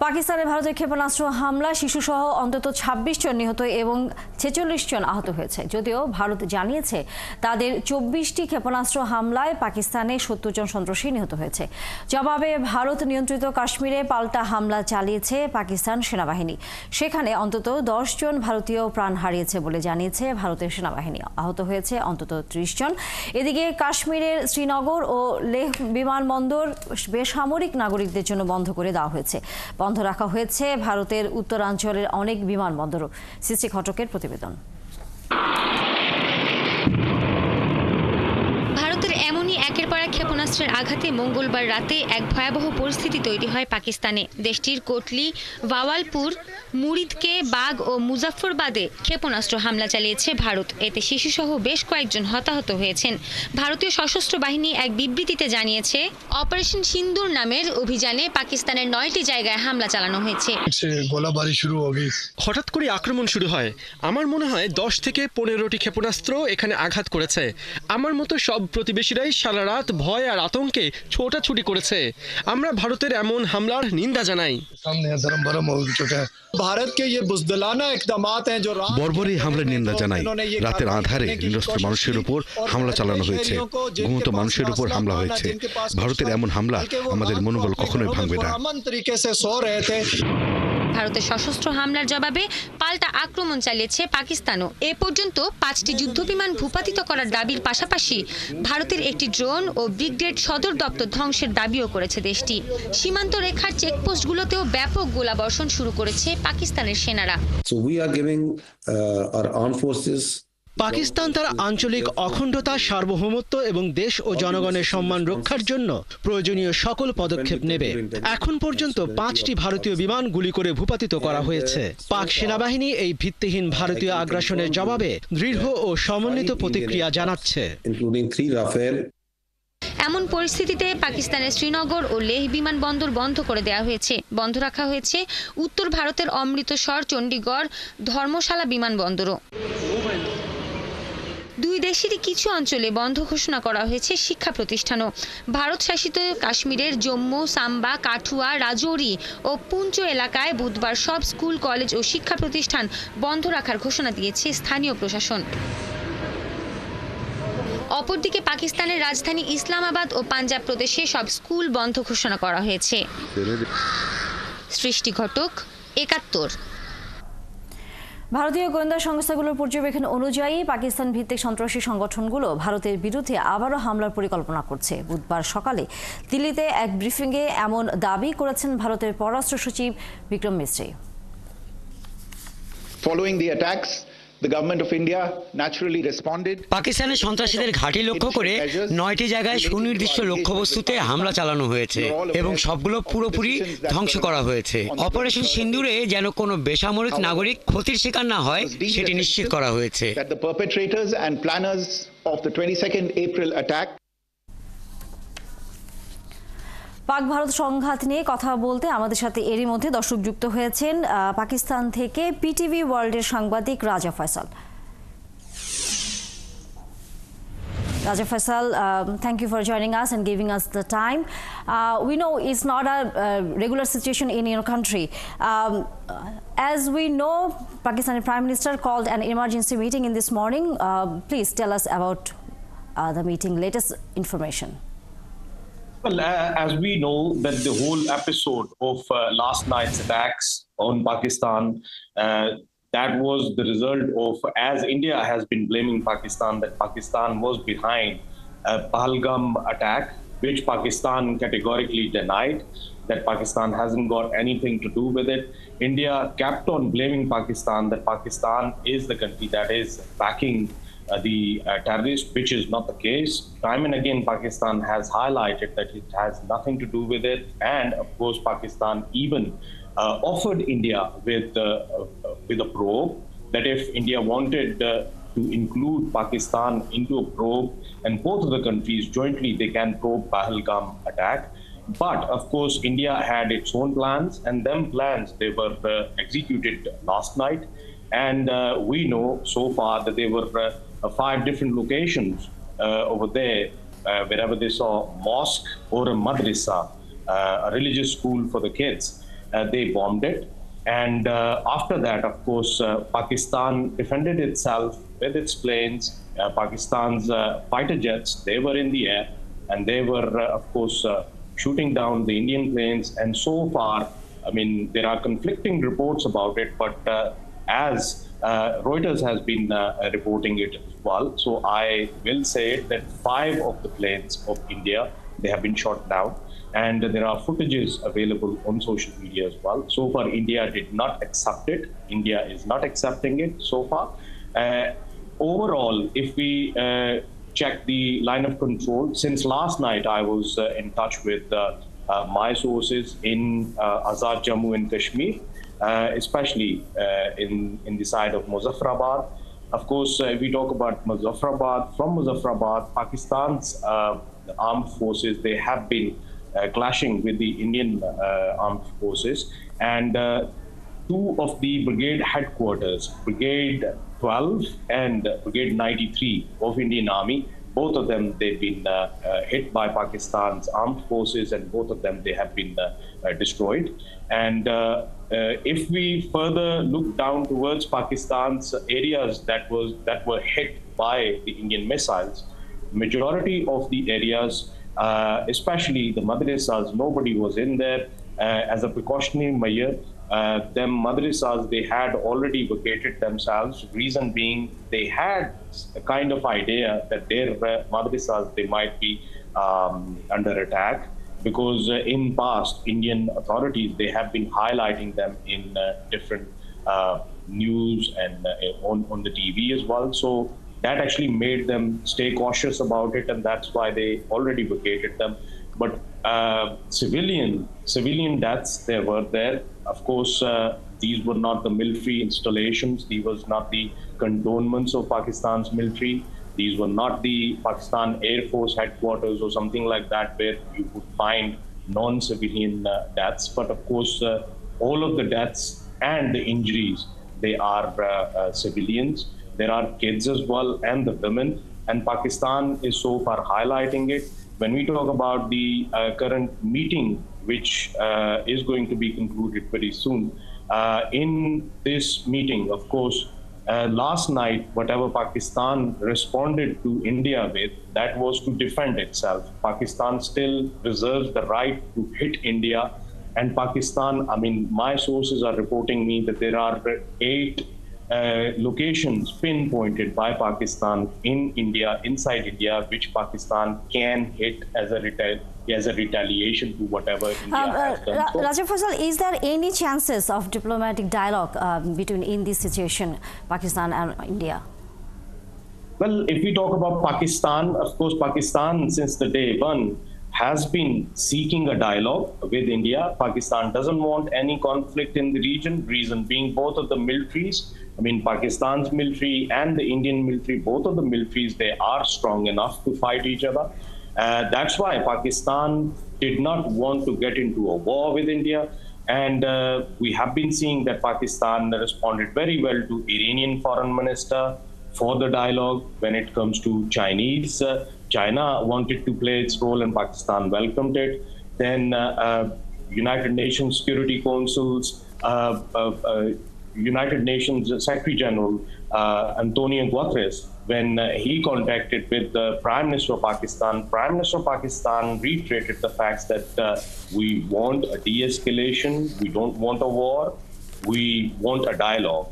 পাকিস্তানে ভারতের ক্ষেপণাস্ত্র হামলা শিশুসহ অন্তত ২৬ জন নিহত এবং ৪৬ জন আহত হয়েছে। যদিও ভারত জানিয়েছে তাদের ২৪টি ক্ষেপণাস্ত্র হামলায় পাকিস্তানে ৭০ জন সন্ত্রাসী নিহত হয়েছে। জবাবে ভারত নিয়ন্ত্রিত কাশ্মীরে পাল্টা হামলা চালিয়েছে পাকিস্তান সেনাবাহিনী। সেখানে অন্তত ১০ জন ভারতীয় প্রাণ হারিয়েছে বলে জানিয়েছে ভারতের সেনাবাহিনী। আহত হয়েছে অন্তত ৩০ জন। এদিকে কাশ্মীরের শ্রীনগর ও লেহ বিমানবন্দর বেসামরিক নাগরিকদের জন্য বন্ধ করে দেওয়া হয়েছে। বন্ধ রাখা হয়েছে ভারতের উত্তরাঞ্চলের অনেক বিমানবন্দরও। সৃষ্টি ঘটকের প্রতিবেদন। ভারতের এমনই একের পর এক ক্ষেপণাস্ত্রের আঘাতে মঙ্গলবার রাতে এক ভয়াবহ পরিস্থিতি তৈরি হয় পাকিস্তানে। দেশটির কোটলি, ভাওয়ালপুর, মুরিদকে, বাগ ও মুজাফফরবাদে ক্ষেপণাস্ত্র হামলা চালিয়েছে ভারত। এতে শিশুসহ বেশ কয়েকজন হতাহত হয়েছেন। ভারতীয় সশস্ত্র বাহিনী এক বিবৃতিতে জানিয়েছে, অপারেশন সিন্দুর নামের অভিযানে পাকিস্তানের ৯টি জায়গায় হামলা চালানো হয়েছে। হঠাৎ করে আক্রমণ শুরু হয়। আমার মনে হয় ১০ থেকে ১৫টি ক্ষেপণাস্ত্র এখানে আঘাত করেছে। আমার মতো সব প্রতিবেশীরাই সারা রাত ভয় আর আতঙ্কে ছোটাছুটি করেছে। আমরা ভারতের এমন হামলার নিন্দা জানাই। বর্বর এই হামলার নিন্দা জানাই। রাতের আঁধারে নিরস্ত্র মানুষের উপর হামলা চালানো হয়েছে, ঘুমন্ত মানুষের উপর হামলা হয়েছে। ভারতের এমন হামলা আমাদের মনোবল কখনোই ভাঙবে না। ভারতের সশস্ত্র হামলার জবাবে পাল্টা আক্রমণ চালিয়েছে পাকিস্তানও। এ পর্যন্ত ৫টি যুদ্ধবিমান ভূপাতিত করার দাবির পাশাপাশি ভারতের একটি ড্রোন ও ব্রিগেড সদর দপ্তর ধ্বংসের দাবিও করেছে দেশটি। সীমান্ত রেখার চেকপোস্টগুলোতেও ব্যাপক গোলাবর্ষণ শুরু করেছে পাকিস্তানের সেনারা। পাকিস্তান তার আঞ্চলিক অখণ্ডতা, সার্বভৌমত্ব এবং দেশ ও জনগণের সম্মান রক্ষার জন্য প্রয়োজনীয় সকল পদক্ষেপ নেবে। এখন পর্যন্ত 5টি ভারতীয় বিমান গুলি করে ভূপাতিত করা হয়েছে। পাক সেনাবাহিনী এই ভিত্তিহীন ভারতীয় আগ্রাসনের জবাবে দৃঢ় ও সমন্বিত প্রতিক্রিয়া জানাচ্ছে। এমন পরিস্থিতিতে পাকিস্তানের শ্রীনগর ও লেহ বিমানবন্দর বন্ধ করে দেওয়া হয়েছে। বন্ধ রাখা হয়েছে উত্তর ভারতের অমৃতসর, চণ্ডীগড়, ধর্মশালা বিমানবন্দরও। দুই দেশেরই কিছু অঞ্চলে বন্ধ ঘোষণা করা হয়েছে শিক্ষা প্রতিষ্ঠানও। ভারত শাসিত কাশ্মীরের জম্মু, সাম্বা, কাঠুয়া, রাজৌরি ও পুঞ্চ এলাকায় বুধবার সব স্কুল, কলেজ ও শিক্ষা প্রতিষ্ঠান বন্ধ রাখার ঘোষণা দিয়েছে স্থানীয় প্রশাসন। অপরদিকে পাকিস্তানের রাজধানী ইসলামাবাদ ও পাঞ্জাব প্রদেশে সব স্কুল বন্ধ ঘোষণা করা হয়েছে। সৃষ্টি ঘটক, ৭১। ভারতীয় গোয়েন্দা সংস্থাগুলোর পর্যবেক্ষণ অনুযায়ী পাকিস্তান ভিত্তিক সন্ত্রাসী সংগঠনগুলো ভারতের বিরুদ্ধে আবারও হামলার পরিকল্পনা করছে। বুধবার সকালে দিল্লিতে এক ব্রিফিংয়ে এমন দাবি করেছেন ভারতের পররাষ্ট্র সচিব Vikram Misri. Following the attacks, the government of India naturally responded. পাকিস্তানের সন্ত্রাসীদের ঘাঁটি লক্ষ্য করে ৯টি জায়গায় সুনির্দিষ্ট লক্ষ্যবস্তুতে হামলা চালানো হয়েছে এবং সবগুলো পুরোপুরি ধ্বংস করা হয়েছে। অপারেশন সিন্দুরে যেন কোনো বেসামরিক নাগরিক ক্ষতির শিকার না হয় সেটি নিশ্চিত করা হয়েছে। That the perpetrators and planners of the 22nd April attack. পাক ভারত সংঘাত নিয়ে কথা বলতে আমাদের সাথে এরই মধ্যে দর্শক যুক্ত হয়েছেন পাকিস্তান থেকে পিটিভি ওয়ার্ল্ডের সাংবাদিক রাজা Faisal. Raja Faisal, thank you for joining us and giving us the time. We know it's not a regular situation in your country. As we know, Pakistani Prime Minister called an emergency meeting in this morning. Please tell us about the meeting, latest information. Well, as we know that the whole episode of last night's attacks on Pakistan, that was the result of, as India has been blaming Pakistan, that Pakistan was behind a Pahalgam attack, which Pakistan categorically denied, that Pakistan hasn't got anything to do with it. India kept on blaming Pakistan, that Pakistan is the country that is backing the terrorists, which is not the case. Time and again, Pakistan has highlighted that it has nothing to do with it. And of course, Pakistan even offered India with a probe, that if India wanted to include Pakistan into a probe, and both of the countries jointly, they can probe Pahalgam attack. But of course, India had its own plans, and them plans, they were executed last night. And we know so far that there were 5 different locations over there, wherever they saw mosque or a madrasa, a religious school for the kids. they bombed it. And after that, of course, Pakistan defended itself with its planes. Pakistan's fighter jets, they were in the air, and they were, of course, shooting down the Indian planes. And so far, I mean, there are conflicting reports about it, but as Reuters has been reporting it as well. So I will say that 5 of the planes of India, they have been shot down. And there are footages available on social media as well. So far, India did not accept it. India is not accepting it so far. Overall, if we check the line of control, since last night I was in touch with my sources in Azad Jammu and Kashmir, especially in the side of Muzaffarabad. Of course, if we talk about Muzaffarabad, from Muzaffarabad, Pakistan's armed forces, they have been clashing with the Indian armed forces, and 2 of the brigade headquarters, Brigade 12 and Brigade 93 of Indian Army, both of them, they've been hit by Pakistan's armed forces, and both of them, they have been destroyed. And if we further look down towards Pakistan's areas that were hit by the Indian missiles, majority of the areas, especially the madrasas, nobody was in there. As a precautionary measure, them madrasas, they had already vacated themselves. Reason being, they had a kind of idea that their madrasas, they might be under attack, because in past, Indian authorities, they have been highlighting them in different news and on the TV as well. So that actually made them stay cautious about it, and that's why they already vacated them. But civilian deaths, they were there. Of course, these were not the military installations. These was not the cantonments of Pakistan's military. These were not the Pakistan Air Force headquarters or something like that, where you would find non-civilian deaths. But of course, all of the deaths and the injuries, they are civilians. There are kids as well, and the women, and Pakistan is so far highlighting it. When we talk about the current meeting, which is going to be concluded very soon, in this meeting, of course, last night, whatever Pakistan responded to India with, that was to defend itself. Pakistan still reserves the right to hit India. And Pakistan, I mean, my sources are reporting me that there are 8 locations pinpointed by Pakistan in India, inside India, which Pakistan can hit as a retaliation to whatever India has done. Raja Faisal, is there any chances of diplomatic dialogue in this situation, Pakistan and India? Well, if we talk about Pakistan, of course, Pakistan, since the day one, has been seeking a dialogue with India. Pakistan doesn't want any conflict in the region, reason being both of the militaries, I mean, Pakistan's military and the Indian military, both of the militaries, they are strong enough to fight each other. That's why Pakistan did not want to get into a war with India. And we have been seeing that Pakistan responded very well to Iranian foreign minister for the dialogue. When it comes to Chinese, China wanted to play its role and Pakistan welcomed it. Then United Nations Security Council's United Nations Secretary General Antonio Guterres, when he contacted with the Prime Minister of Pakistan reiterated the facts that we want a de-escalation, we don't want a war, we want a dialogue.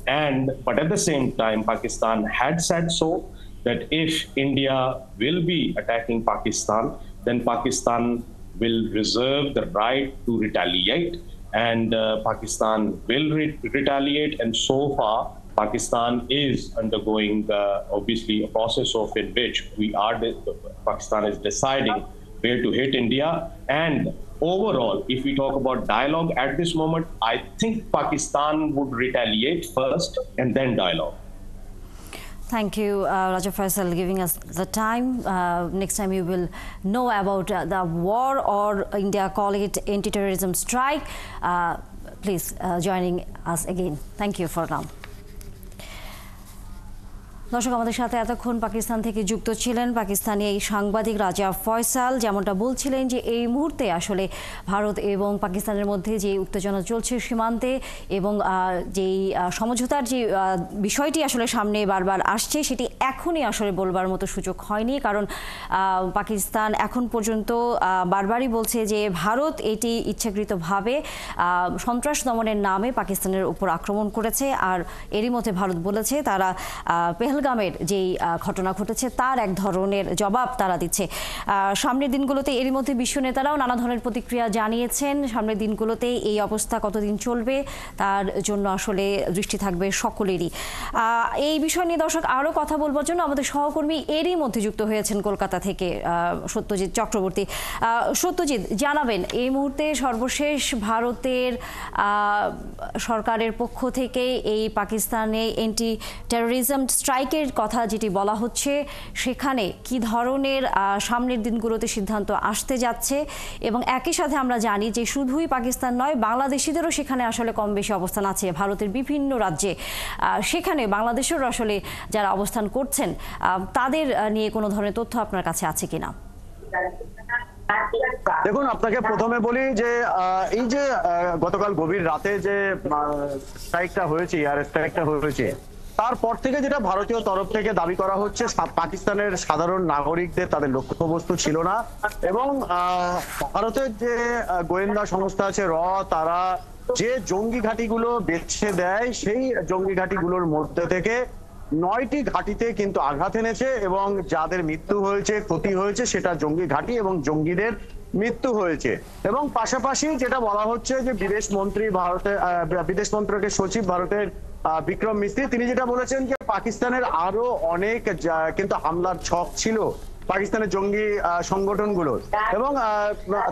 But at the same time, Pakistan had said so, that if India will be attacking Pakistan, then Pakistan will reserve the right to retaliate, and Pakistan will retaliate. And so far, Pakistan is undergoing, obviously, a process of in which Pakistan is deciding where to hit India. And overall, if we talk about dialogue at this moment, I think Pakistan would retaliate first and then dialogue. Thank you, Raja Faisal, giving us the time. Next time you will know about the war, or India calling it anti-terrorism strike. Please joining us again. Thank you for now. দর্শক, আমাদের সাথে এতক্ষণ পাকিস্তান থেকে যুক্ত ছিলেন পাকিস্তানি এই সাংবাদিক রাজা ফয়সাল। যেমনটা বলছিলেন যে এই মুহূর্তে আসলে ভারত এবং পাকিস্তানের মধ্যে যে উত্তেজনা চলছে সীমান্তে এবং যেই সমঝোতার যে বিষয়টি আসলে সামনে বারবার আসছে, সেটি এখনই আসলে বলবার মতো সুযোগ হয়নি। কারণ পাকিস্তান এখন পর্যন্ত বারবারই বলছে যে ভারত এটি ইচ্ছাকৃতভাবে সন্ত্রাস দমনের নামে পাকিস্তানের উপর আক্রমণ করেছে। আর এরই মধ্যে ভারত বলেছে তারা পেহেলগামের যেই ঘটনা ঘটেছে তার এক ধরনের জবাব তারা দিচ্ছে। সামনের দিনগুলোতে এরই মধ্যে বিশ্ব নেতারাও নানা ধরনের প্রতিক্রিয়া জানিয়েছেন। সামনের দিনগুলোতে এই অবস্থা কতদিন চলবে তার জন্য আসলে দৃষ্টি থাকবে সকলেরই। এই বিষয় নিয়ে দর্শক আরও কথা বলবার জন্য আমাদের সহকর্মী এরই মধ্যে যুক্ত হয়েছেন কলকাতা থেকে সত্যজিৎ চক্রবর্তী। সত্যজিৎ, জানাবেন এই মুহূর্তে সর্বশেষ ভারতের সরকারের পক্ষ থেকে এই পাকিস্তানে এন্টি টেরোরিজম স্ট্রাইকের কথা যেটি বলা হচ্ছে, সেখানে কি ধরনের সামনের দিনগুলোতে সিদ্ধান্ত আসতে যাচ্ছে? এবং একই সাথে আমরা জানি যে শুধুই পাকিস্তান নয়, বাংলাদেশিদেরও সেখানে আসলে কম বেশি অবস্থান আছে ভারতের বিভিন্ন রাজ্যে। সেখানে বাংলাদেশেরও আসলে যারা অবস্থান করছেন তাদের নিয়ে কোনো ধরনের তথ্য আপনার কাছে আছে কিনা? দেখুন, আপনাকে প্রথমে বলি যে এই যে গতকাল গভীর রাতে যে স্ট্রাইকটা হয়েছে, এয়ার স্ট্রাইকটা হয়েছে, তারপর থেকে যেটা ভারতীয় তরফ থেকে দাবি করা হচ্ছে পাকিস্তানের সাধারণ নাগরিকদের তাদের লক্ষ্যবস্তু ছিল না। এবং ভারতের যে গোয়েন্দা সংস্থা আছে তারা যে জঙ্গি ঘাঁটিগুলো বেছে দেয়, সেই জঙ্গি ঘাঁটিগুলোর মধ্যে থেকে 9টি ঘাঁটিতে কিন্তু আঘাত এনেছে এবং যাদের মৃত্যু হয়েছে, ক্ষতি হয়েছে, সেটা জঙ্গি ঘাঁটি এবং জঙ্গিদের মৃত্যু হয়েছে। এবং পাশাপাশি যেটা বলা হচ্ছে যে বিদেশ মন্ত্রকের সচিব ভারতের বিক্রম মিস্ত্রি, তিনি যেটা বলেছেন যে পাকিস্তানের আরো অনেক কিন্তু হামলার ছক ছিল পাকিস্তানের জঙ্গি সংগঠনগুলোর, এবং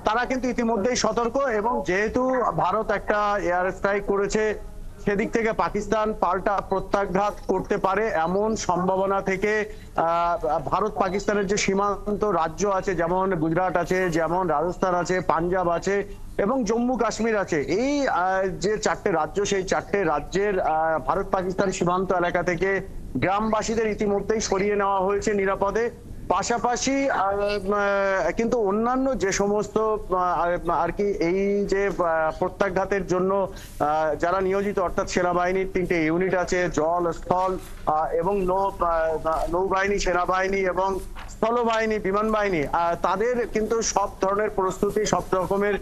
তারা কিন্তু ইতিমধ্যেই সতর্ক। এবং যেহেতু ভারত একটা এয়ার স্ট্রাইক করেছে, সেদিক থেকে পাকিস্তান পাল্টা প্রত্যাঘাত করতে পারে এমন সম্ভাবনা থেকে ভারত পাকিস্তানের যে সীমান্ত রাজ্য আছে, যেমন গুজরাট আছে, যেমন রাজস্থান আছে, পাঞ্জাব আছে এবং জম্মু কাশ্মীর আছে, এই যে 4টে রাজ্য, সেই 4টে রাজ্যের ভারত পাকিস্তান সীমান্ত এলাকা থেকে গ্রামবাসীদের ইতিমধ্যেই সরিয়ে নেওয়া হয়েছে নিরাপদে। পাশাপাশি কিন্তু অন্যান্য যে সমস্ত আর কি এই যে প্রত্যাঘাতের জন্য যারা নিয়োজিত, অর্থাৎ সেনাবাহিনীর 3টে ইউনিট আছে, জল, স্থল এবং নৌবাহিনী, সেনাবাহিনী এবং স্থলবাহিনী, বিমান বাহিনী, তাদের কিন্তু সব ধরনের প্রস্তুতি, সব রকমের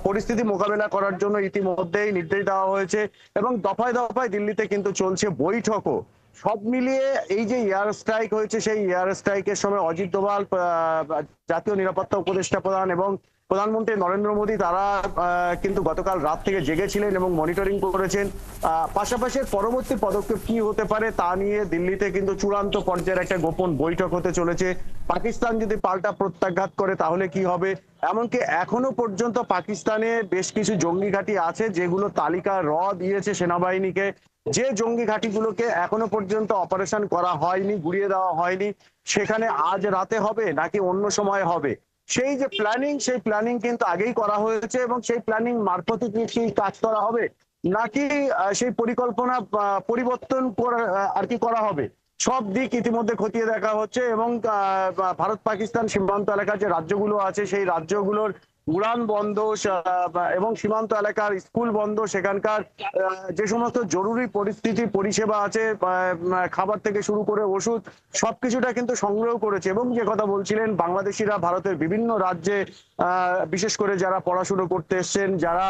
পরিস্থিতি মোকাবেলা করার জন্য ইতিমধ্যেই নির্দেশ দেওয়া হয়েছে। এবং দফায় দফায় দিল্লিতে কিন্তু চলছে বৈঠকও। সব মিলিয়ে এই যে এয়ার স্ট্রাইক হয়েছে, সেই এয়ার স্ট্রাইকের সময় অজিত দোভাল, জাতীয় নিরাপত্তা উপদেষ্টা প্রধান, এবং প্রধানমন্ত্রী নরেন্দ্র মোদী, তারা কিন্তু গতকাল রাত থেকে জেগেছিলেন এবং মনিটরিং করেছেন। পাশাপাশি পরবর্তী পদক্ষেপ কি হতে পারে তা নিয়ে দিল্লিতে কিন্তু চূড়ান্ত পর্যায়ের একটা গোপন বৈঠক হতে চলেছে। পাকিস্তান যদি পাল্টা প্রত্যাঘাত করে তাহলে কি হবে? এমনকি এখনো পর্যন্ত পাকিস্তানে বেশ কিছু জঙ্গি ঘাঁটি আছে যেগুলো তালিকা দিয়েছে সেনাবাহিনীকে, যে জঙ্গি ঘাঁটিগুলোকে এখনো পর্যন্ত অপারেশন করা হয়নি, গুড়িয়ে দেওয়া হয়নি, সেখানে আজ রাতে হবে নাকি অন্য সময় হবে, সেই যে প্ল্যানিং, সেই প্ল্যানিং কিন্তু আগেই করা হয়েছে। এবং সেই প্ল্যানিং মারফতে কি কাজ করা হবে নাকি সেই পরিকল্পনা পরিবর্তন আর কি করা হবে, সব দিক ইতিমধ্যে খতিয়ে দেখা হচ্ছে। এবং ভারত পাকিস্তান সীমান্ত এলাকার যে রাজ্যগুলো আছে, সেই রাজ্যগুলোর উড়ান বন্ধ এবং সীমান্ত এলাকার স্কুল বন্ধ, সেখানকার যে সমস্ত জরুরি পরিষেবা আছে, খাবার থেকে শুরু করে ওষুধ, সবকিছুটা কিন্তু সংগ্রহ করেছে। এবং যে কথা বলছিলেন, বাংলাদেশিরা ভারতের বিভিন্ন রাজ্যে, বিশেষ করে যারা পড়াশুনো করতে এসছেন, যারা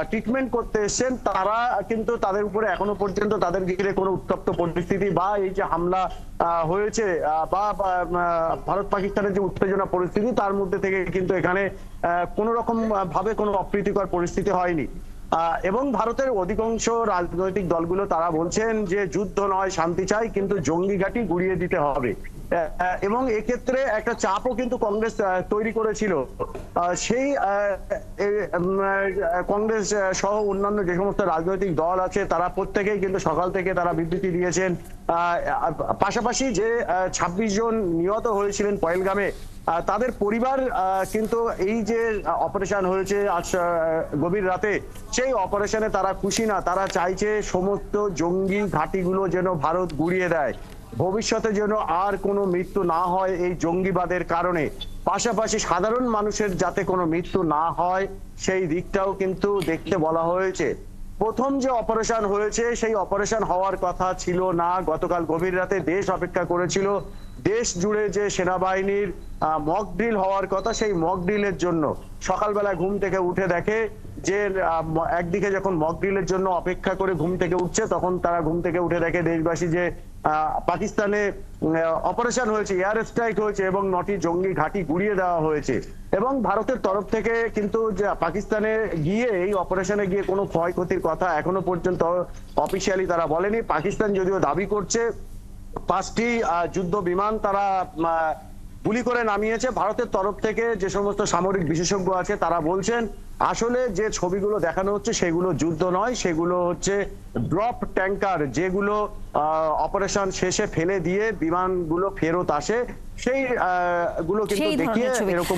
ট্রিটমেন্ট করতে এসছেন, তারা কিন্তু তাদের উপরে এখনো পর্যন্ত তাদের ঘিরে কোনো উত্তপ্ত পরিস্থিতি বা এই যে হামলা হয়েছে বা ভারত পাকিস্তানের যে উত্তেজনা পরিস্থিতি, তার মধ্যে থেকে কিন্তু এখানে কোনো রকম ভাবে কোনো অপ্রীতিকর পরিস্থিতি হয়নি। এবং ভারতের অধিকাংশ রাজনৈতিক দলগুলো তারা বলছেন যে যুদ্ধ নয়, শান্তি চাই, কিন্তু জঙ্গি ঘাঁটি গুড়িয়ে দিতে হবে। এবং এক্ষেত্রে একটা চাপও কিন্তু কংগ্রেস তৈরি করেছিল। সেই কংগ্রেস সহ অন্যান্য যে সমস্ত রাজনৈতিক দল আছে, তারা প্রত্যেকেই কিন্তু সকাল থেকে তারা বিবৃতি দিয়েছেন। পাশাপাশি যে 26 জন নিহত হয়েছিলেন পহেলগামে, তাদের পরিবার কিন্তু এই যে অপারেশন হয়েছে আজ গভীর রাতে, সেই অপারেশনে তারা খুশি না। তারা চাইছে সমস্ত জঙ্গি ঘাঁটিগুলো যেন ভারত গুড়িয়ে দেয়, ভবিষ্যতে যেন আর কোনো মৃত্যু না হয় এই জঙ্গিবাদের কারণে। পাশাপাশি সাধারণ মানুষের যাতে কোনো মৃত্যু না হয় সেই দিকটাও কিন্তু দেখতে বলা হয়েছে। প্রথম যে অপারেশন হয়েছে সেই অপারেশন হওয়ার কথা ছিল না। গতকাল গভীর রাতে দেশ অপেক্ষা করেছিল। দেশ জুড়ে যে সেনাবাহিনীর মক ড্রিল হওয়ার কথা, সেই মক ড্রিলের জন্য সকালবেলা ঘুম থেকে উঠে দেখে যে একদিকে যখন মক ড্রিলের জন্য অপেক্ষা করে ঘুম থেকে উঠছে, তখন তারা ঘুম থেকে উঠে দেখে দেশবাসী যে পাকিস্তানে অপারেশন হয়েছে, এয়ার স্ট্রাইক হয়েছে এবং 9টি জঙ্গি ঘাঁটি গুড়িয়ে দেওয়া হয়েছে। এবং ভারতের তরফ থেকে কিন্তু পাকিস্তানে গিয়ে এই অপারেশনে গিয়ে কোনো ক্ষয়ক্ষতির কথা এখনো পর্যন্ত অফিসিয়ালি তারা বলেনি। পাকিস্তান যদিও দাবি করছে 5টি যুদ্ধ বিমান তারা গুলি করে নামিয়েছে। ভারতের তরফ থেকে যে সমস্ত সামরিক বিশেষজ্ঞ আছে তারা বলছেন আসলে যে ছবিগুলো দেখানো হচ্ছে সেগুলো যুদ্ধ নয়, সেগুলো হচ্ছে ড্রপ ট্যাঙ্কার, যেগুলো অপারেশন শেষে ফেলে দিয়ে বিমানগুলো ফেরত আসে, সেই গুলো কিন্তু দেখিয়ে এরকম।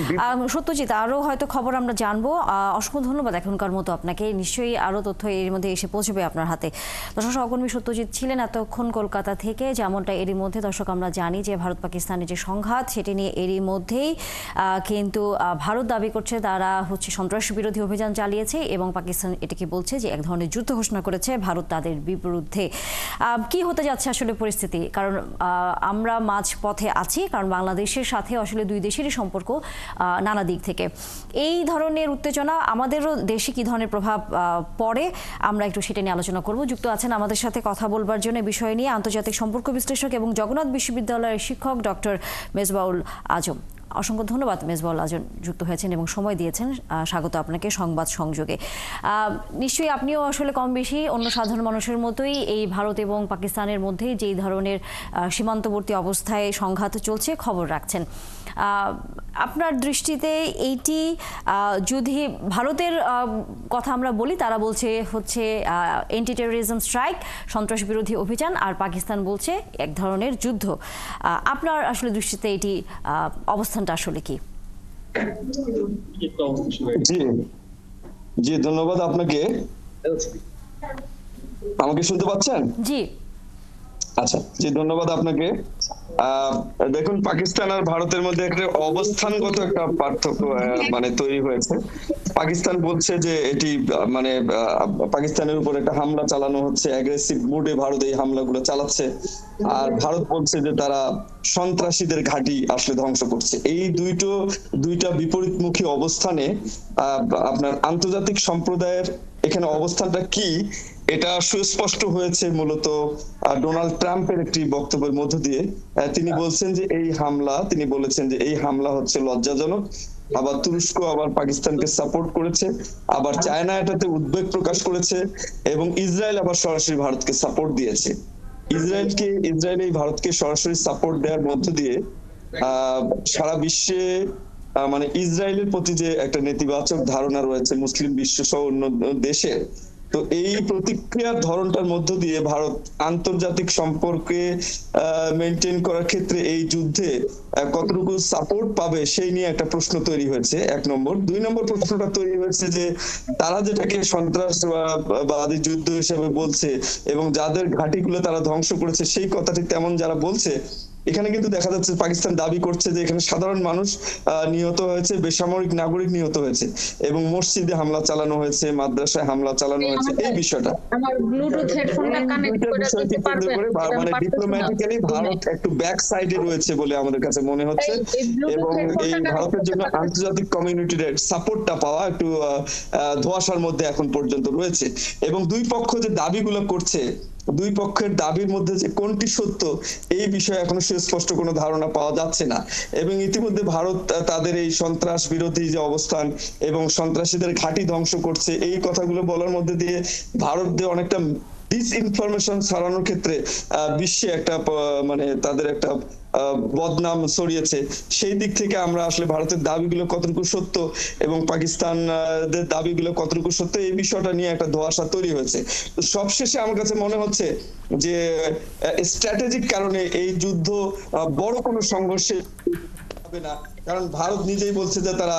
সত্যজিৎ, আরো হয়তো খবর আমরা জানবো। অসংখ্য ধন্যবাদ এখনকার মতো আপনাকে। নিশ্চয়ই আরো তথ্য এর মধ্যে এসে পৌঁছবে আপনার হাতে। দর্শক, সহকর্মী সত্যজিৎ ছিলেন এতক্ষণ কলকাতা থেকে। যেমনটা এরই মধ্যে দর্শক আমরা জানি যে ভারত পাকিস্তানের যে সংঘাত, সেটি নিয়ে এরই মধ্যেই কিন্তু ভারত দাবি করছে তারা হচ্ছে সন্ত্রাস বিরোধী অভিযান চালিয়েছে এবং পাকিস্তান এটাকে বলছে যে এক ধরনের যুদ্ধ ঘোষণা করেছে ভারত তাদের বিরুদ্ধে। কি হতে যাচ্ছে আসলে পরিস্থিতি, কারণ আমরা মাঝ পথে আছি, কারণ বাংলাদেশের সাথে আসলে দুই দেশেরই সম্পর্ক নানা দিক থেকে। এই ধরনের উত্তেজনা আমাদেরও দেশে কি ধরনের প্রভাব পড়ে, আমরা একটু সেটা নিয়ে আলোচনা করব। যুক্ত আছেন আমাদের সাথে কথা বলবার জন্য বিষয় নিয়ে আন্তর্জাতিক সম্পর্ক বিশ্লেষক এবং জগন্নাথ বিশ্ববিদ্যালয়ের শিক্ষক ডক্টর মেজবাউল আজম। অসংখ্য ধন্যবাদ মেজবাউল আজম, যুক্ত হয়েছেন এবং সময় দিয়েছেন। স্বাগত আপনাকে সংবাদ সংযোগে। নিশ্চয়ই আপনিও আসলে কম বেশি অন্য সাধারণ মানুষের মতোই এই ভারত এবং পাকিস্তানের মধ্যে যেই ধরনের সীমান্তবর্তী অবস্থায় সংঘাত চলছে খবর রাখছেন। আপনার দৃষ্টিতে এইটি যদি ভারতের কথা আমরা বলি, তারা বলছে হচ্ছে অ্যান্টি টেরোরিজম স্ট্রাইক, সন্ত্রাস বিরোধী অভিযান, আর পাকিস্তান বলছে এক ধরনের যুদ্ধ। আপনার আসলে দৃষ্টিতে এটি অবস্থানটা আসলে কি? জি, ধন্যবাদ আপনাকে। আমাকে শুনতে পাচ্ছেন? জি, আচ্ছা, জি, ধন্যবাদ আপনাকে। দেখুন, পাকিস্তান আর ভারতের মধ্যে একটা অবস্থানগত একটা পার্থক্য মানে তৈরি হয়েছে। পাকিস্তান বলছে যে এটি মানে পাকিস্তানের উপর একটা হামলা চালানো হচ্ছে, অ্যাগ্রেসিভ মুডে ভারত এই হামলাগুলো চালাচ্ছে। আর ভারত বলছে যে তারা সন্ত্রাসীদের ঘাঁটি আসলে ধ্বংস করছে। এই দুইটা বিপরীতমুখী অবস্থানে আপনার আন্তর্জাতিক সম্প্রদায়ের এখানে অবস্থানটা কি, এটা সুস্পষ্ট হয়েছে মূলত ডোনাল্ড ট্রাম্পের একটি বক্তব্যের মধ্য দিয়ে। তিনি বলছেন যে তিনি বলেছেন যে এই হামলা হচ্ছে লজ্জাজনক। আবার তুরস্ক আবার পাকিস্তানকে সাপোর্ট করেছে, আবার চায়না এটাতে উদ্বেগ প্রকাশ করেছে, এবং ইসরায়েল আবার সরাসরি ভারতকে সাপোর্ট দিয়েছে। ইসরায়েল এই ভারতকে সরাসরি সাপোর্ট দেওয়ার মধ্য দিয়ে সারা বিশ্বে মানে ইসরায়েলের প্রতি যে একটা নেতিবাচক ধারণা রয়েছে মুসলিম বিশ্ব সহ অন্য দেশে, তো এই প্রতিক্রিয়ার ধরনটার মধ্য দিয়ে ভারত আন্তর্জাতিক সম্পর্কে মেনটেন করার ক্ষেত্রে এই যুদ্ধে কতটুকু সাপোর্ট পাবে সেই নিয়ে একটা প্রশ্ন তৈরি হয়েছে, 1 নম্বর। 2 নম্বর প্রশ্নটা তৈরি হয়েছে যে তারা যেটাকে সন্ত্রাসবাদী যুদ্ধ হিসেবে বলছে এবং যাদের ঘাঁটিগুলো তারা ধ্বংস করেছে সেই কথাটি তেমন যারা বলছে, এখানে কিন্তু দেখা যাচ্ছে পাকিস্তান দাবি করছে যে এখানে সাধারণ মানুষ নিহত হয়েছে, বেসামরিক নাগরিক নিহত হয়েছে, এবং মসজিদে হামলা চালানো হয়েছে, মাদ্রাসায় হামলা চালানো হয়েছে। এই বিষয়টা মানে ডিপ্লোম্যাটিক্যালি ভারত একটু ব্যাক সাইডে রয়েছে বলে আমাদের কাছে মনে হচ্ছে, এবং এই ভারতের জন্য আন্তর্জাতিক কমিউনিটির সাপোর্টটা পাওয়া একটু ধোঁয়াশার মধ্যে এখন পর্যন্ত রয়েছে। এবং দুই পক্ষ যে দাবিগুলো করছে, দুই পক্ষের দাবির মধ্যে যে কোনটি সত্য এই বিষয়ে এখনো সুস্পষ্ট কোনো ধারণা পাওয়া যাচ্ছে না। এবং ইতিমধ্যে ভারত তাদের এই সন্ত্রাস বিরোধী যে অবস্থান এবং সন্ত্রাসীদের ঘাঁটি ধ্বংস করছে এই কথাগুলো বলার মধ্যে দিয়ে ভারত দিয়ে অনেকটা ডিসইনফরমেশন ছড়ানোর ক্ষেত্রে বিশ্বে একটা মানে তাদের একটা বদনাম ছড়িয়েছে। সেই দিক থেকে আমরা আসলে ভারতের দাবিগুলো কতটুকু সত্য এবং পাকিস্তানদের দাবিগুলো কতটুকু সত্য এই বিষয়টা নিয়ে একটা ধোঁয়াশা তৈরি হয়েছে। তো সবশেষে আমার কাছে মনে হচ্ছে যে স্ট্র্যাটেজিক কারণে এই যুদ্ধ বড় কোনো সংঘর্ষে হবে না, কারণ ভারত নিজেই বলছে যে তারা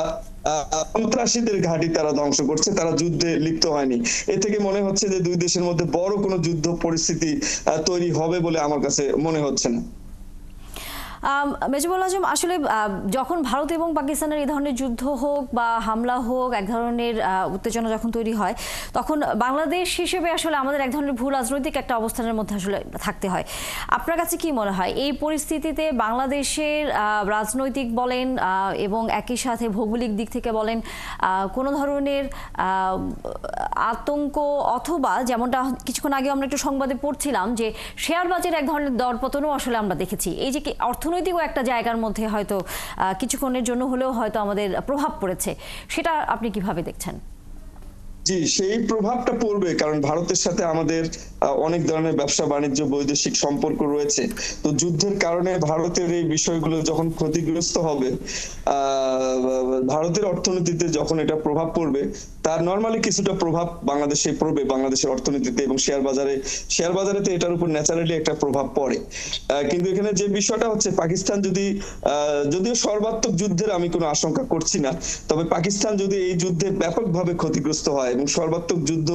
সন্ত্রাসীদের ঘাঁটি তারা ধ্বংস করছে, তারা যুদ্ধে লিপ্ত হয়নি। এ থেকে মনে হচ্ছে যে দুই দেশের মধ্যে বড় কোনো যুদ্ধ পরিস্থিতি তৈরি হবে বলে আমার কাছে মনে হচ্ছে না। মেজবুল আজম, আসলে যখন ভারত এবং পাকিস্তানের এই ধরনের যুদ্ধ হোক বা হামলা হোক, এক ধরনের উত্তেজনা যখন তৈরি হয়, তখন বাংলাদেশ হিসেবে আসলে আমাদের এক ধরনের ভূ রাজনৈতিক একটা অবস্থানের মধ্যে আসলে থাকতে হয়। আপনার কাছে কি মনে হয় এই পরিস্থিতিতে বাংলাদেশের রাজনৈতিক বলেন এবং একই সাথে ভৌগোলিক দিক থেকে বলেন কোনো ধরনের আতঙ্ক, অথবা যেমনটা কিছুক্ষণ আগে আমরা একটু সংবাদে পড়ছিলাম যে শেয়ার বাজারে এক ধরনের দরপতনও আসলে আমরা দেখেছি, এই যে অর্থনৈতিক একটা জায়গার মধ্যে হয়তো কিছুক্ষণের জন্য হলেও হয়তো আমাদের প্রভাব পড়েছে, সেটা আপনি কিভাবে দেখছেন? জি, সেই প্রভাবটা পড়বে, কারণ ভারতের সাথে আমাদের অনেক ধরনের ব্যবসা বাণিজ্য বৈদেশিক সম্পর্ক রয়েছে। তো যুদ্ধের কারণে ভারতের এই বিষয়গুলো যখন ক্ষতিগ্রস্ত হবে, ভারতের অর্থনীতিতে যখন এটা প্রভাব পড়বে, তার নরমালি কিছুটা প্রভাব বাংলাদেশে পড়বে, বাংলাদেশের অর্থনীতিতে এবং শেয়ার বাজারে তো এটার উপর ন্যাচারালি একটা প্রভাব পড়ে। কিন্তু এখানে যে বিষয়টা হচ্ছে, পাকিস্তান যদি, যদিও সর্বাত্মক যুদ্ধের আমি কোনো আশঙ্কা করছি না, তবে পাকিস্তান যদি এই যুদ্ধে ব্যাপকভাবে ক্ষতিগ্রস্ত হয় এবং সর্বাত্মক যুদ্ধ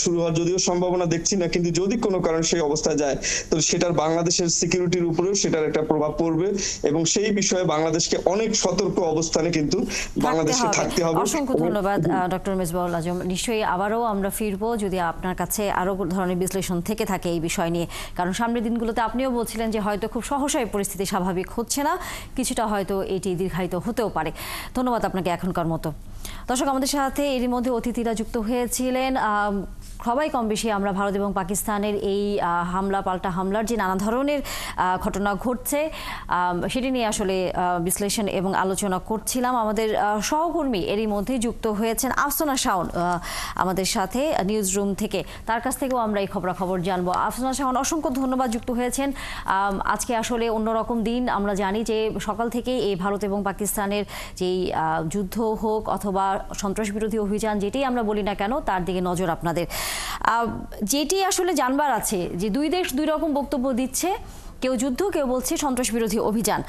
শুরু হওয়ার যদিও সম্ভাবনা দেখছি না, কিন্তু যদি কোনো কারণে সেই অবস্থায় যায়, তো সেটার বাংলাদেশের সিকিউরিটির উপরেও সেটার একটা প্রভাব পড়বে এবং সেই বিষয়ে বাংলাদেশকে অনেক সতর্ক অবস্থানে কিন্তু বাংলাদেশে থাকতে হবে। অসংখ্য ধন্যবাদ ডক্টর মেজবাউল আজম। নিশ্চয়ই আবারও আমরা ফিরবো যদি আপনার কাছে আরো ধরনের বিশ্লেষণ থেকে থাকে এই বিষয় নিয়ে, কারণ সামনের দিনগুলোতে আপনিও বলছিলেন যে হয়তো খুব সহসাই পরিস্থিতি স্বাভাবিক হচ্ছে না, কিছুটা হয়তো এটি দীর্ঘায়িত হতেও পারে। ধন্যবাদ আপনাকে এখনকার মতো। দর্শক, আমাদের সাথে এরই মধ্যে অতিথিরা যুক্ত হয়েছিলেন। সবাই কম বেশি আমরা ভারত এবং পাকিস্তানের এই হামলা পাল্টা হামলার যে নানা ধরনের ঘটনা ঘটছে সেটি নিয়ে আসলে বিশ্লেষণ এবং আলোচনা করছিলাম। আমাদের সহকর্মী এরই মধ্যে যুক্ত হয়েছেন আফসানা শাওন আমাদের সাথে নিউজ রুম থেকে, তার কাছ থেকেও আমরা এই খবরাখবর জানবো। আফসানা শাওন, অসংখ্য ধন্যবাদ যুক্ত হয়েছেন। আজকে আসলে অন্যরকম দিন, আমরা জানি যে সকাল থেকেই এই ভারত এবং পাকিস্তানের যেই যুদ্ধ হোক অথবা সন্ত্রাস বিরোধী অভিযান যেটাই আমরা বলি না কেন, তার দিকে নজর আপনাদের। যেটি আসলে জানবার আছে যে দুই দেশ দুই রকম বক্তব্য দিচ্ছে, কেউ যুদ্ধ, কেউ বলছে সন্ত্রাস বিরোধী অভিযান।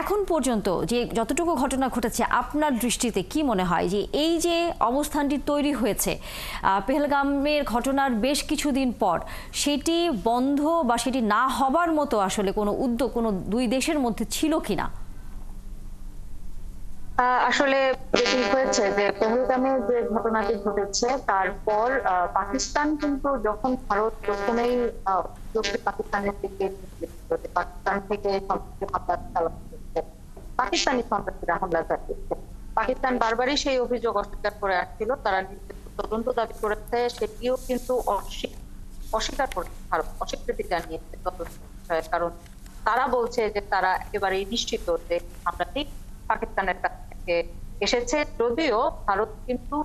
এখন পর্যন্ত যে যতটুকু ঘটনা ঘটেছে, আপনার দৃষ্টিতে কি মনে হয় যে এই যে অবস্থানটি তৈরি হয়েছে পেহেলগামের ঘটনার বেশ কিছুদিন পর, সেটি বন্ধ বা সেটি না হবার মতো আসলে কোনো উদ্যোগ কোনো দুই দেশের মধ্যে ছিল কিনা? আসলে যেটি হয়েছে যে পেহেলগামে যে ঘটনাটি ঘটেছে, তারপর পাকিস্তান কিন্তু যখন ভারত প্রথমেই পাকিস্তানের দিকে পাকিস্তান থেকে পাকিস্তানি সন্ত্রাসীরা হামলা চালিয়েছে, পাকিস্তান বারবারই সেই অভিযোগ অস্বীকার করে আসছিল। তারা তদন্ত দাবি করেছে, সেটিও কিন্তু অস্বীকার করে ভারত অস্বীকৃতি জানিয়েছে তদন্ত বিষয়ে, কারণ তারা বলছে যে তারা একেবারেই নিশ্চিত যে হামলাটি পাকিস্তানের কাছ থেকে এসেছে। যদিও ভারত কিন্তু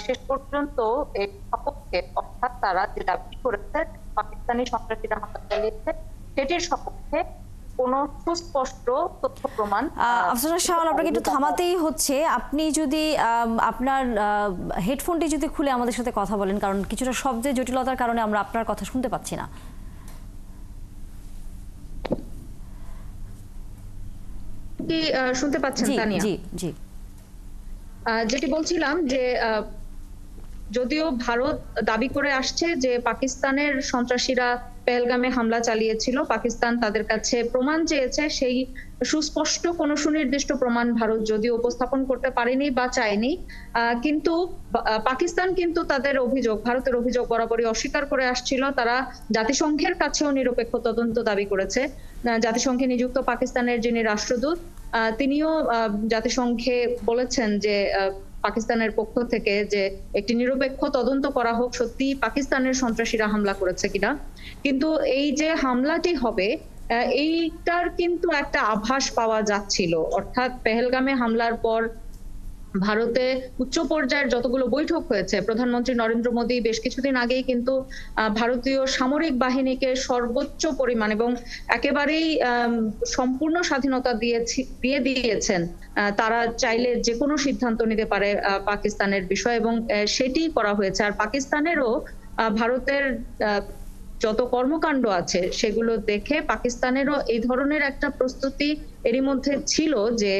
শেষ পর্যন্ত এই সপক্ষে, অর্থাৎ তারা যে দাবি করেছে পাকিস্তানি সন্ত্রাসীরা হামলা চালিয়েছে, সেটির সপক্ষে কোনো সুস্পষ্ট তথ্য প্রমাণ। আফসানা শাওন, আপনাকে একটু থামাতেই হচ্ছে। আপনি যদি আপনার হেডফোনটি যদি খুলে আমাদের সাথে কথা বলেন, কারণ কিছুটা শব্দের জটিলতার কারণে আমরা আপনার কথা শুনতে পাচ্ছি না। কি শুনতে পাচ্ছেন তানিয়া? জি জি। যেটি বলছিলাম যে যদিও ভারত দাবি করে আসছে যে পাকিস্তানের সন্ত্রাসীরা পেহেলগামে হামলা চালিয়েছিল, পাকিস্তান তাদের কাছে প্রমাণ চেয়েছে, সেই সুস্পষ্ট কোনো সুনির্দিষ্ট প্রমাণ ভারত যদিও উপস্থাপন করতে পারেনি বা চায়নি, কিন্তু পাকিস্তান কিন্তু তাদের অভিযোগ, ভারতের অভিযোগ বরাবরই অস্বীকার করে আসছিল। তারা জাতিসংঘের কাছেও নিরপেক্ষ তদন্ত দাবি করেছে। জাতিসংঘে নিযুক্ত পাকিস্তানের যিনি রাষ্ট্রদূত, তিনিও জাতিসংঘে বলেছেন যে পাকিস্তানের পক্ষ থেকে যে একটি নিরপেক্ষ তদন্ত করা হোক, সত্যি পাকিস্তানের সন্ত্রাসীরা হামলা করেছে কিনা। কিন্তু এই যে হামলাটি হবে, এইটার কিন্তু একটা আভাস পাওয়া যাচ্ছিল, অর্থাৎ পেহেলগামে হামলার পর ভারতে উচ্চ পর্যায়ের যতগুলো বৈঠক হয়েছে, প্রধানমন্ত্রী নরেন্দ্র মোদী বেশ কিছুদিন আগেই কিন্তু ভারতীয় সামরিক বাহিনীকে সর্বোচ্চ পরিমাণ এবং একেবারেই সম্পূর্ণ স্বাধীনতা দিয়ে দিয়েছেন। তারা চাইলে যে কোনো সিদ্ধান্ত নিতে পারে পাকিস্তানের বিষয়, এবং সেটি করা হয়েছে। আর পাকিস্তানেরও ভারতের যত কর্মকাণ্ড আছে সেগুলো দেখে পাকিস্তানেরও এই ধরনের একটা প্রস্তুতি এরই মধ্যে ছিল যে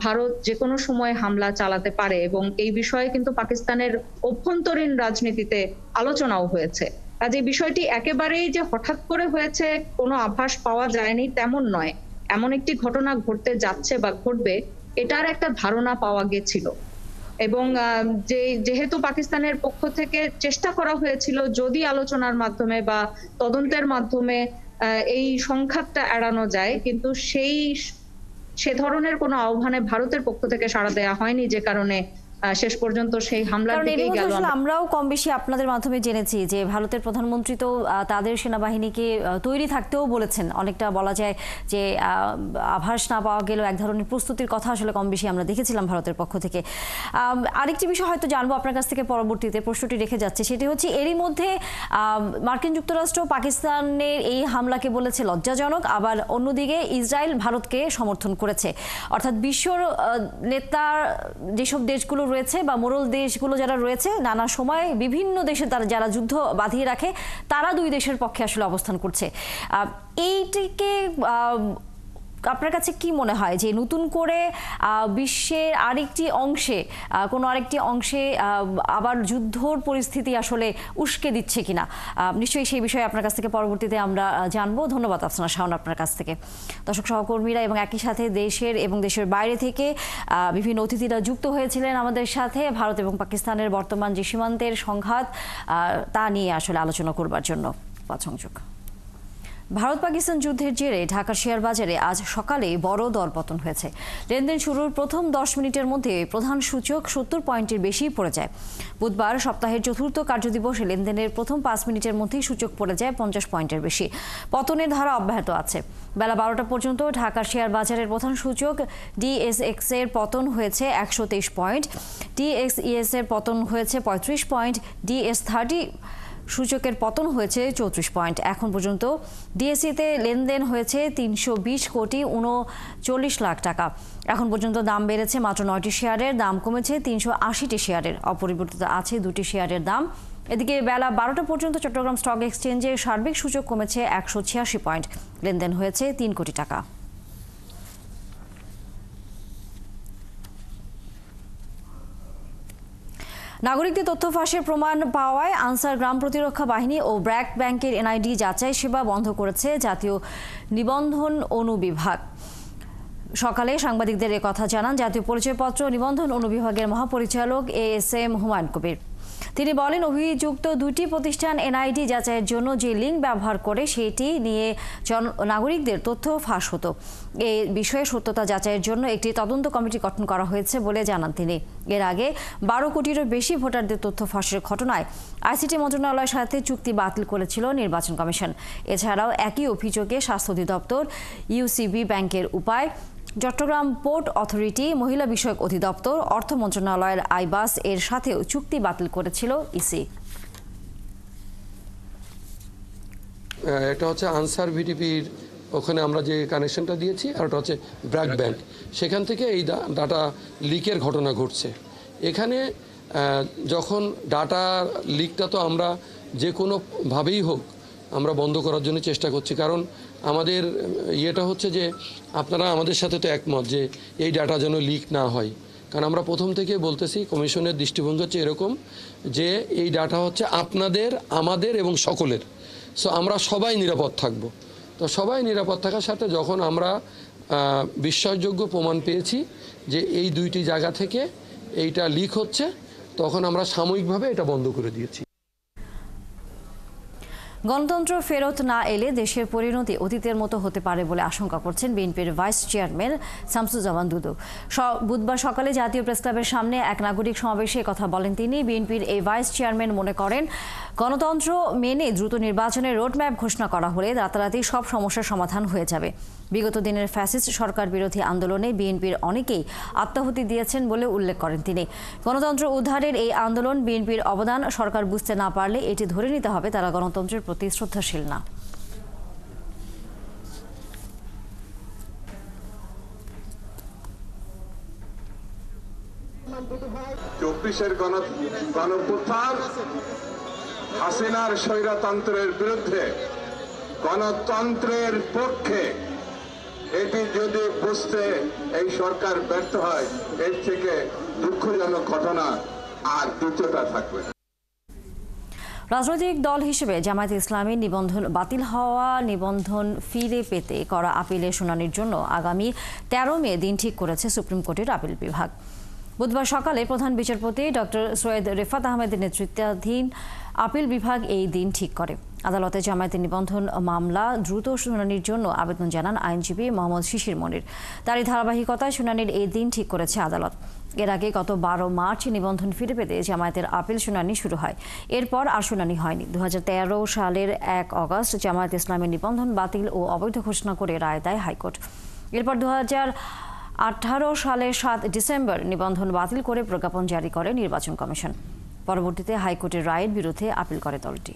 ভারত যে কোনো সময় হামলা চালাতে পারে, এবং এই বিষয়ে কিন্তু পাকিস্তানের অভ্যন্তরীণ রাজনীতিতে আলোচনাও হয়েছে। কাজে বিষয়টি একেবারেই যে হঠাৎ করে হয়েছে কোনো আভাস পাওয়া যায়নি তেমন নয়। এমন একটি ঘটনা ঘটতে যাচ্ছে বা ঘটবে এটার একটা ধারণা পাওয়া গেছিল, এবং যেহেতু পাকিস্তানের পক্ষ থেকে চেষ্টা করা হয়েছিল যদি আলোচনার মাধ্যমে বা তদন্তের মাধ্যমে এই সংঘাতটা এড়ানো যায়, কিন্তু সে ধরনের কোনো আহ্বানে ভারতের পক্ষ থেকে সাড়া দেওয়া হয়নি, যে কারণে শেষ পর্যন্ত সেই হামলার দিকেই গেল। আমরাও কম বেশি আপনাদের মাধ্যমে জেনেছি যে ভারতের প্রধানমন্ত্রী তো তাদের সেনাবাহিনীকে তৈরি থাকতেও বলেছেন। অনেকটা বলা যায় যে আভাস না পাওয়া গেলেও এক ধরনের প্রস্তুতির কথা আসলে কম বেশি আমরা দেখেছিলাম ভারতের পক্ষ থেকে। আরেকটি বিষয় হয়তো জানবো আপনার কাছ থেকে পরবর্তীতে, প্রশ্নটি রেখে যাচ্ছে, সেটি হচ্ছে এরই মধ্যে মার্কিন যুক্তরাষ্ট্র পাকিস্তানের এই হামলাকে বলেছে লজ্জাজনক, আবার অন্যদিকে ইসরায়েল ভারতকে সমর্থন করেছে। অর্থাৎ বিশ্বর নেতার যেসব দেশগুলো রয়েছে বা মোড়ল দেশগুলো যারা রয়েছে, নানা সময় বিভিন্ন দেশে তারা যারা যুদ্ধ বাঁধিয়ে রাখে তারা দুই দেশের পক্ষে আসলে অবস্থান করছে। এইটিকে আপনার কাছে কি মনে হয় যে নতুন করে বিশ্বের আরেকটি অংশে আবার যুদ্ধর পরিস্থিতি আসলে উস্কে দিচ্ছে কিনা? নিশ্চয়ই সেই বিষয়ে আপনার কাছ থেকে পরবর্তীতে আমরা জানবো। ধন্যবাদ আফসানা শাওন আপনার কাছ থেকে। দর্শক সহকর্মীরা এবং একই সাথে দেশের এবং দেশের বাইরে থেকে বিভিন্ন অতিথিরা যুক্ত হয়েছিলেন আমাদের সাথে ভারত এবং পাকিস্তানের বর্তমান যে সীমান্তের সংঘাত তা নিয়ে আসলে আলোচনা করবার জন্য। সংযোগ ভারত পাকিস্তান যুদ্ধের জেরে ঢাকার শেয়ার বাজারে আজ সকালে বড় দরপতন হয়েছে। লেনদেন শুরুর প্রথম 10 মিনিটের মধ্যে প্রধান সূচক 70 পয়েন্টের বেশি পড়ে যায়। বুধবার সপ্তাহের চতুর্থ কার্যদিবসে লেনদেনের প্রথম 5 মিনিটের মধ্যেই সূচক পড়ে যায় 50 পয়েন্টের বেশি। পতনের ধারা অব্যাহত আছে। বেলা 12টা পর্যন্ত ঢাকার শেয়ার বাজারের প্রধান সূচক ডিএসএক্স এর পতন হয়েছে 123 পয়েন্ট, ডিএক্সইএস এর পতন হয়েছে 35 পয়েন্ট, ডিএস30 সূচকের পতন হয়েছে 34 পয়েন্ট। এখন পর্যন্ত ডিএসইতে লেনদেন হয়েছে 320 কোটি 39 লাখ টাকা। এখন পর্যন্ত দাম বেড়েছে মাত্র 9টি শেয়ারের, দাম কমেছে 380টি শেয়ারের, অপরিবর্তিত আছে 2টি শেয়ারের দাম। এদিকে বেলা 12টা পর্যন্ত চট্টগ্রাম স্টক এক্সচেঞ্জে সার্বিক সূচক কমেছে 186 পয়েন্ট, লেনদেন হয়েছে 3 কোটি টাকা। নাগরিকদের তথ্য ফাঁসের প্রমাণ পাওয়ায় আনসার গ্রাম প্রতিরক্ষা বাহিনী ও ব্র্যাক ব্যাংকের এনআইডি যাচাই সেবা বন্ধ করেছে জাতীয় নিবন্ধন অনুবিভাগ। সকালে সাংবাদিকদের কথা জানান জাতীয় পরিচয়পত্র নিবন্ধন অনুবিভাগের মহাপরিচালক এএসএম হুমায়ুন কবির। তিনি বলেন, অভিযুক্ত 2টি প্রতিষ্ঠান এনআইডি যাচাইয়ের জন্য যে লিঙ্ক ব্যবহার করে সেটি নিয়ে নাগরিকদের তথ্য ফাঁস হতো। এই বিষয়ে সত্যতা যাচাইয়ের জন্য একটি তদন্ত কমিটি গঠন করা হয়েছে বলে জানান তিনি। এর আগে 12 কোটিরও বেশি ভোটারদের তথ্য ফাঁসের ঘটনায় আইসিটি মন্ত্রণালয়ের সাথে চুক্তি বাতিল করেছিল নির্বাচন কমিশন। এছাড়াও একই অভিযোগে স্বাস্থ্য অধিদপ্তর, ইউসিবি ব্যাংকের উপায়, চট্টগ্রাম পোর্ট অথরিটি, মহিলা বিষয়ক অধিদপ্তর, অর্থ মন্ত্রণালয়ের আইবাস এর সাথেও চুক্তি বাতিল করেছিল ইসি। এটা হচ্ছে আনসার ভিডিপির ওখানে আমরা যে কানেকশনটা দিয়েছি, আর ওটা হচ্ছে ব্র্যাক ব্যাংক, সেখান থেকে এই ডাটা লিকের ঘটনা ঘটছে। এখানে যখন ডাটা লিকটা তো আমরা যে কোনোভাবেই হোক আমরা বন্ধ করার জন্য চেষ্টা করছি, কারণ আমাদের ইয়েটা হচ্ছে যে আপনারা আমাদের সাথে তো একমত যে এই ডাটা যেন লিক না হয়। কারণ আমরা প্রথম থেকে বলতেছি, কমিশনের দৃষ্টিভঙ্গি হচ্ছে এরকম যে এই ডাটা হচ্ছে আপনাদের, আমাদের এবং সকলের। সো আমরা সবাই নিরাপদ থাকব। তো সবাই নিরাপদ থাকার সাথে যখন আমরা বিশ্বাসযোগ্য প্রমাণ পেয়েছি যে এই 2টি জায়গা থেকে এইটা লিক হচ্ছে, তখন আমরা সাময়িকভাবে এটা বন্ধ করে দিয়েছি। গণতন্ত্র ফেরত না এলে দেশের পরিণতি অতীতের মতো হতে পারে বলে আশঙ্কা করছেন বিএনপির ভাইস চেয়ারম্যান শামসুজ্জামান দুদু। বুধবার সকালে জাতীয় প্রেসক্লাবের সামনে এক নাগরিক সমাবেশে কথা বলেন তিনি। বিএনপির এই ভাইস চেয়ারম্যান মনে করেন, গণতন্ত্র মেনে দ্রুত নির্বাচনের রোডম্যাপ ঘোষণা করা হলে রাতারাতি সব সমস্যার সমাধান হয়ে যাবে। বিগত দিনের ফ্যাসিস্ট সরকার বিরোধী আন্দোলনে বিএনপির অনেকেই আত্মাহুতি দিয়েছেন বলে উল্লেখ করেন তিনি। গণতন্ত্র উদ্ধারের এই আন্দোলন বিএনপির অবদান সরকার বুঝতে না পারলে এটি ধরে নিতে হবে তারা গণতন্ত্রের প্রতি শ্রদ্ধাশীল না। 24-এর গণঅভ্যুত্থান হাসিনার স্বৈরতন্ত্রের বিরুদ্ধে গণতন্ত্রের পক্ষে, এটি যদি বুঝতে এই সরকার ব্যর্থ হয়, এর থেকে দুঃখজনক ঘটনা আর দ্বিতীয়টা থাকবে না। রাজনৈতিক দল হিসেবে জামায়াত ইসলামী নিবন্ধন বাতিল হওয়া নিবন্ধন ফিরে পেতে করা আপিলের শুনানির জন্য আগামী 13 মে দিন ঠিক করেছে সুপ্রিম কোর্টের আপিল বিভাগ। বুধবার সকালে প্রধান বিচারপতি ডক্টর সৈয়দ রেফাত আহমেদের নেতৃত্বাধীন আপিল বিভাগ এই দিন ঠিক করে। আদালতে জামায়াতের নিবন্ধন মামলা দ্রুত শুনানির জন্য আবেদন জানান আইনজীবী মোহাম্মদ শিশির মনির। তারই ধারাবাহিকতায় শুনানির এই দিন ঠিক করেছে আদালত। এর আগে গত 12 মার্চ নিবন্ধন ফিরে পেতে জামায়াতের আপিল শুনানি শুরু হয়। এরপর আর শুনানি হয়নি। 2013 সালের 1 অগস্ট জামায়াত ইসলামের নিবন্ধন বাতিল ও অবৈধ ঘোষণা করে রায় দেয় হাইকোর্ট। এরপর 2018 সালের 7 ডিসেম্বর নিবন্ধন বাতিল করে প্রজ্ঞাপন জারি করে নির্বাচন কমিশন। পরবর্তীতে হাইকোর্টের রায়ের বিরুদ্ধে আপিল করে দলটি।